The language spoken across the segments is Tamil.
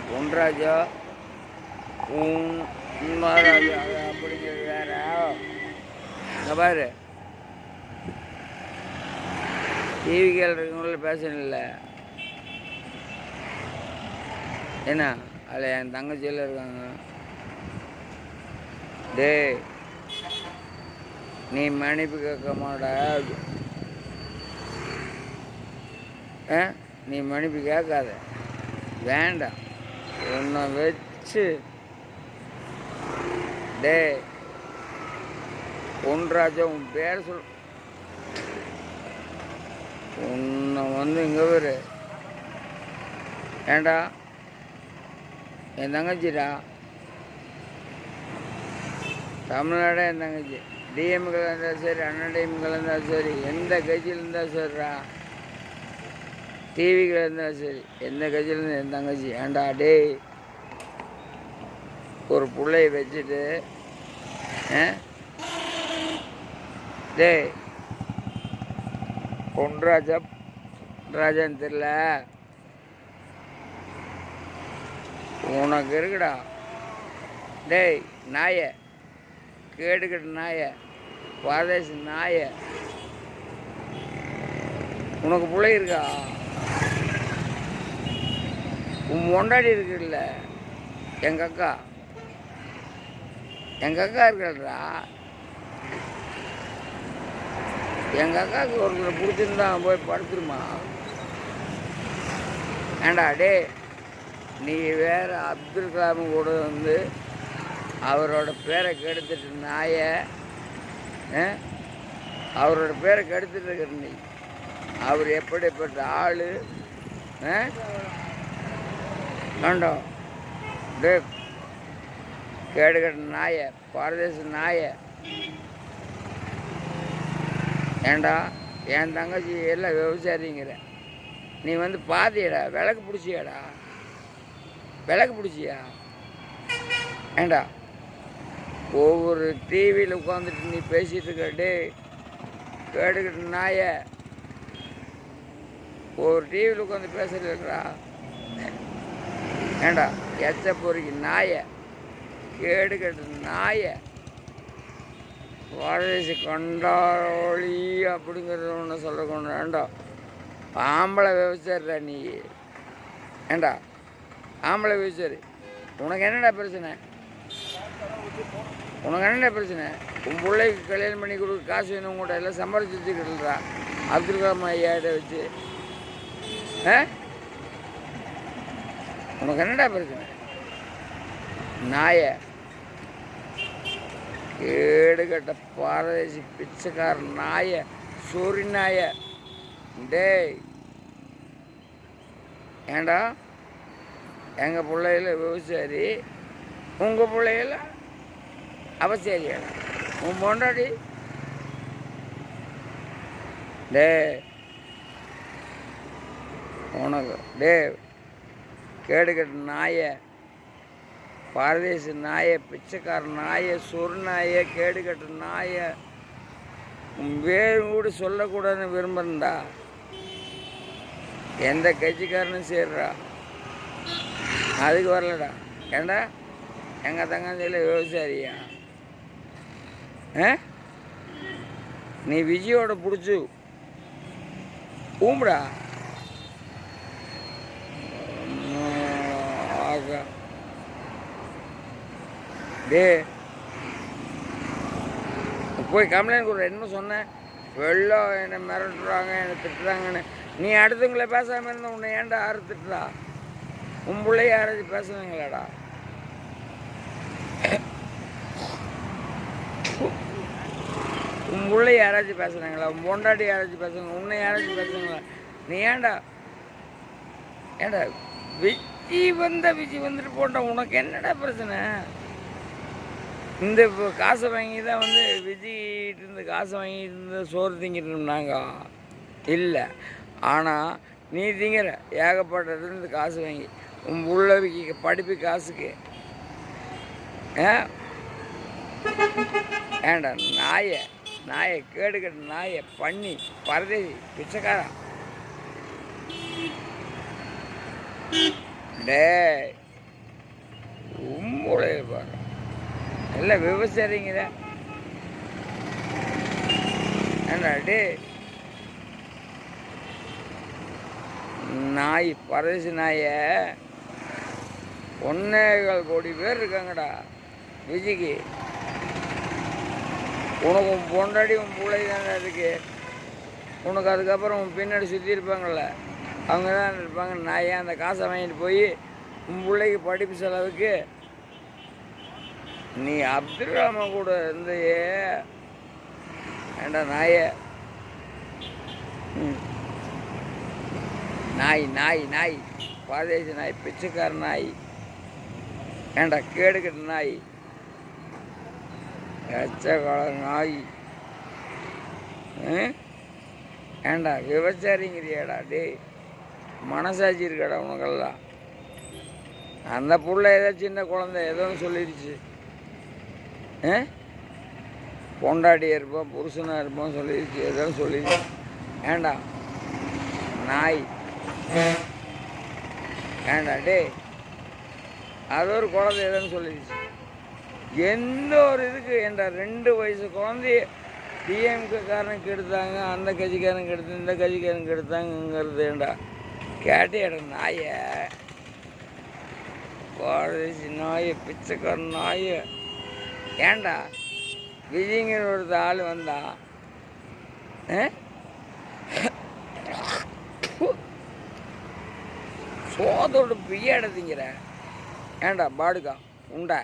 பொன்ராஜா உன்மாராஜா அப்படிங்கிறது வேற. இந்த பாரு, டிவி கேள்றவங்கள பேசணும்ல என்ன, அதில் என் தங்கச்சியில் இருக்காங்க. டேய், நீ மன்னிப்பு கேட்க மாட்டா? நீ மன்னிப்பு கேட்காத, வேண்டாம். உன்னை வச்சு டே பொன்ராஜா உன் பேர் சொல். உன்னை வந்து இங்கே வரு. ஏண்டா என் தங்கச்சிடா, தமிழ்நாடே என் தங்கச்சி. டிஎம்கள் இருந்தால் சரி, அண்ணன் டிஎம்கள் இருந்தாலும் சரி, எந்த கட்சியில் இருந்தால் சரிடா, டிவிகள் இருந்தாலும் சரி, எந்த கட்சியில் இருந்தால் என் தங்கச்சி. ஏண்டா டேய், ஒரு பிள்ளைய வச்சுட்டு டேய் பொன்ராஜா ராஜான்னு தெரியல உனக்கு இருக்குடா. டேய் நாய, கேடுகட்ட நாய, பாரதேசி நாய, உனக்கு பிள்ளை இருக்கா? உன் மொண்டாடி இருக்குல்ல, எங்கள் அக்கா இருக்கிறா. எங்கள் அக்காவுக்கு ஒருத்தரை பிடிச்சிருந்தா போய் படுத்துருமா? ஏண்டா டே, நீ வேறு அப்துல் கலாம் கூட வந்து அவரோட பேரை கெடுத்துட்டு நாய, அவரோட பேரை கெடுத்துட்டு இருக்கிற நீ. அவர் எப்படிப்பட்ட ஆள் வேண்டாம் டே, கேடுகட்ட நாய, பாரதேச நாய. ஏண்டா என் தங்கச்சி எல்லாம் விவசாயிங்கிற நீ வந்து பாதியடா, விளக்கு பிடிச்சியாடா, விளக்கு பிடிச்சியா? ஏண்டா ஒவ்வொரு டிவியில் உட்காந்துட்டு நீ பேசிகிட்டு இருக்க. டே கேடுகட்ட நாய, ஒவ்வொரு டிவியில் உட்காந்து பேசுகிறா. ஏண்டா எச்ச பொறிக்கு நாய, கேடுகட்ட நாய, பாரதேசி கொண்டாளி அப்படிங்கிறது ஒன்று சொல்ல கொண்டு. ஏண்டா ஆம்பளை விவசாயிடா நீ. ஏண்டா ஆம்பளை விவசாயி, உனக்கு என்னடா பிரச்சனை? உனக்கு என்னடா பிரச்சனை? உன் பிள்ளைக்கு கல்யாணம் பண்ணி கொடுக்க காசு வேணும் கூட எல்லாம் சம்பாதிச்சு வச்சுக்கிட்டுறா அப்துல் கலாம் ஐயாட்ட வச்சு. உனக்கு என்னடா பிரச்சனை? நாய, கேடுகட்ட பாரதேசி பிச்சைக்கார நாய, சூரி நாய. டேய் ஏண்டா எங்கள் பிள்ளைகள விவசாயி, உங்கள் பிள்ளைகள அவசியாரியாடா. உன் பொண்டாடி டே உனக்கு டே கேடுகட்ட நாய, பாரதேசி நாய, பிச்சைக்கார நாய, சொரு நாய, கேடுகட்ட நாய, வேறு கூட சொல்லக்கூடாதுன்னு விரும்புகிறா. எந்த கட்சிக்காரனும் சேர்றா, அதுக்கு வரலடா. ஏண்டா எங்கள் தங்கச்சியில் விவசாயியா? நீ விஜயோட பிடிச்சி ஊம்புடா. டே போய் கம்ப்ளைண்ட் கொடுற. என்ன சொன்னேன்? வெள்ளம் என்னை மிரட்டுறாங்க, என்னை திட்டுறாங்கன்னு. நீ அடுத்தவங்கள பேசாமல் இருந்தால் உன்னை ஏன்டா யாரும் திட்டுறா? உன் பிள்ளைய யாராச்சும் பேசுவாங்களாடா? உன் பிள்ளை யாராச்சும் பேசுகிறாங்களா? உன் பொண்டாட்டி யாராச்சும் பேசுவாங்க? உன்னை யாராச்சும் பேசுவாங்களா? நீ ஏண்டா விஜய் வந்துட்டு போட்டா உனக்கு என்னடா பிரச்சனை? இந்த காசை வாங்கி தான் வந்து விஜய்கிட்ட இருந்து காசை வாங்கிட்டு இருந்து சோறு திங்கிட்டு இருந்தாங்க இல்லை. ஆனால் நீ திங்கிற ஏகப்பட்டதுலேருந்து காசு வாங்கி உன் பிள்ளைக்கு படிப்பு காசுக்கு. ஏண்டா நாயை கேடுகட்ட நாயை, பண்ணி பரதேசி பிச்சைக்காரா. டே உம்முடைய பாரு எல்லாம் விவசாயிங்கிற ஏண்டா டே நாய் பரதேசி நாய 1.25 கோடி பேர் இருக்காங்கடா விஜய்க்கு. உனக்கு உன் பொண்டாடி உன் பிள்ளை தானே இருக்கு. உனக்கு அதுக்கப்புறம் உன் பின்னாடி சுற்றி இருப்பாங்கள்ல, அவங்க தான் இருப்பாங்க. நாயை அந்த காசை வாங்கிட்டு போய் உன் பிள்ளைக்கு படிப்பு செலவுக்கு நீ அப்துல் ரஹ்மான் கூட இருந்தையே ஏண்டா நாய. நாய் நாய் நாய் பாதேசி நாய் பிச்சைக்கார நாய் ஏண்டா கேடுகட்ட நாய் எச்சக்கால நாய் ஏண்டா விபச்சாரிங்கிறியாடா டே மனசாட்சி இருக்காடா உனக்கெல்லாம். அந்த புள்ள ஏதோ சின்ன குழந்தை ஏதோ சொல்லிடுச்சு, பொண்டாட்டியாக இருப்போம் புருஷனாக இருப்போம் சொல்லிடுச்சு, ஏதோ சொல்லிடுச்சு. ஏண்டா நாய் ஏண்டா டே அது ஒரு குழந்தை ஏதோன்னு சொல்லிடுச்சு. எந்த ஒரு இதுக்கு ஏண்டா 2 வயசு குழந்தைய டிஎம்கே காரனுக்கு எடுத்தாங்க, அந்த கட்சிக்காரனுக்கு எடுத்து இந்த கட்சிக்காரனுக்கு எடுத்தாங்கிறது ஏண்டா கேட்டேடா நாய பாரதேசி நாய பிச்சைக்கார நாய. ஏண்டா விஜய்ங்கிற ஒரு ஆள் வந்தா சோதோட பிய்யாட திங்கிற ஏண்டா பாடுக்கா உண்டா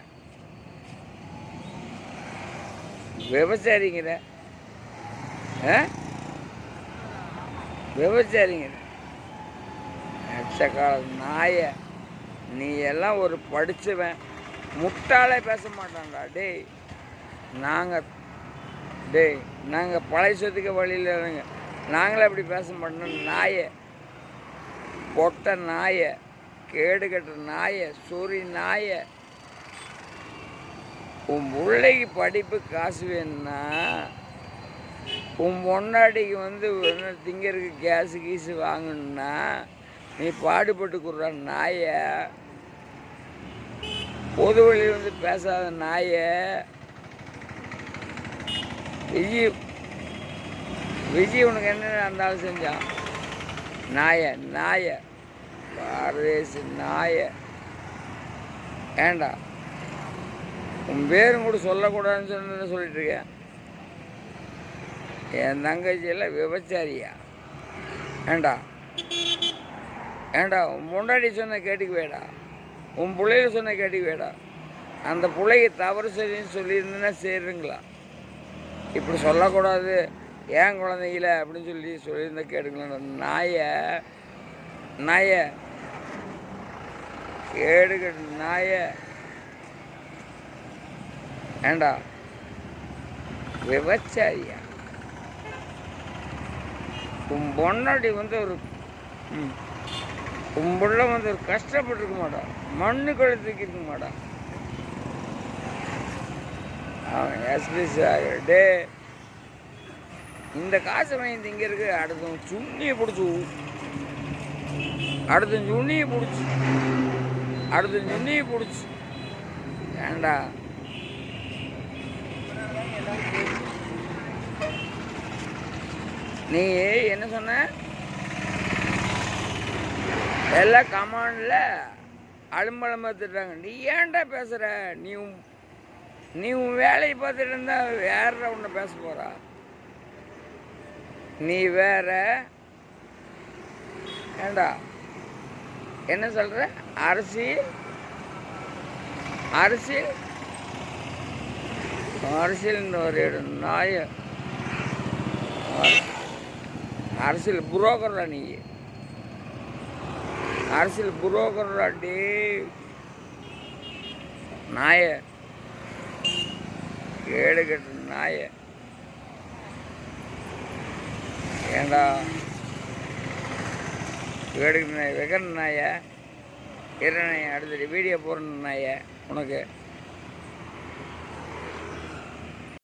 விவசாரிங்கிற விவசாரிங்கிற எச்சக்கால நாய. நீ எல்லாம் ஒரு படித்தவன் முட்டாளே பேச மாட்டான்டா டேய். நாங்கள் பழைய சொத்துக்க வழியில் இருங்க, நாங்களே அப்படி பேச மாட்டோம். நாய பொட்ட நாய கேடு கட்டுற நாய சூரி நாய. உன் பிள்ளைக்கு படிப்பு காசு வேணும்னா உன் பொண்டாட்டிக்கு திங்கிறதுக்கு கேஸு கீஸு வாங்கணுன்னா நீ பாடுபட்டு கொடுற நாய. பொது வழியில் பேசாத நாய. விஜய் உனக்கு என்ன அந்த ஆள் செஞ்சான் நாய பாரதேசி நாய. ஏண்டா உன் பேரும் கூட சொல்லக்கூடாதுன்னு சொல்லிட்டு இருக்கேன். என் தங்கச்சியெல்லாம் விபச்சாரியா ஏண்டா உன் பொண்டாட்டி சொன்ன கேட்டுக்குவேடா, உன் பிள்ளைய சொன்ன கேட்டுக்குவேடா. அந்த பிள்ளைக்கு தவறு சரின்னு சொல்லியிருந்தேன்னா சேருங்களா? இப்படி சொல்லக்கூடாது ஏன் குழந்தைங்கள அப்படின்னு சொல்லியிருந்தா கேட்டுங்களா? நாய கேடுகட்டு நாய. ஏண்டா விபச்சாரியா? உன் பொண்டாட்டி ஒரு உன் புள்ள ஒரு கஷ்டப்பட்டுருக்க மாட்டா, மண்ணு கழுத்துக்கு இருக்க மாட்டா. அவன் எஸ்பிசி டே இந்த காசை வாங்கி திங்கிறதுக்கு அடுத்த சுண்ணியை பிடிச்சி ஏண்டா நீ என்ன சொன்ன? எல்லாம் கமாண்டில் அலும்பலம் பார்த்துட்டாங்க. நீ ஏன்டா பேசுகிற? நீ உன் வேலையை பார்த்துட்டு இருந்தா வேற ஒன்று பேச போகிறா. நீ வேற ஏண்டா என்ன சொல்கிற? அரசியல் ஒரு நாய அரசியல் புரோக்கர்டா. நீ அரசியல் புரோக்கர்டா டே நாய கேடு கட்டு நாய. ஏண்டா கேடு நாய வெகர் நாய இற நாய அடுத்த வீடியோ போடுற நாய உனக்கு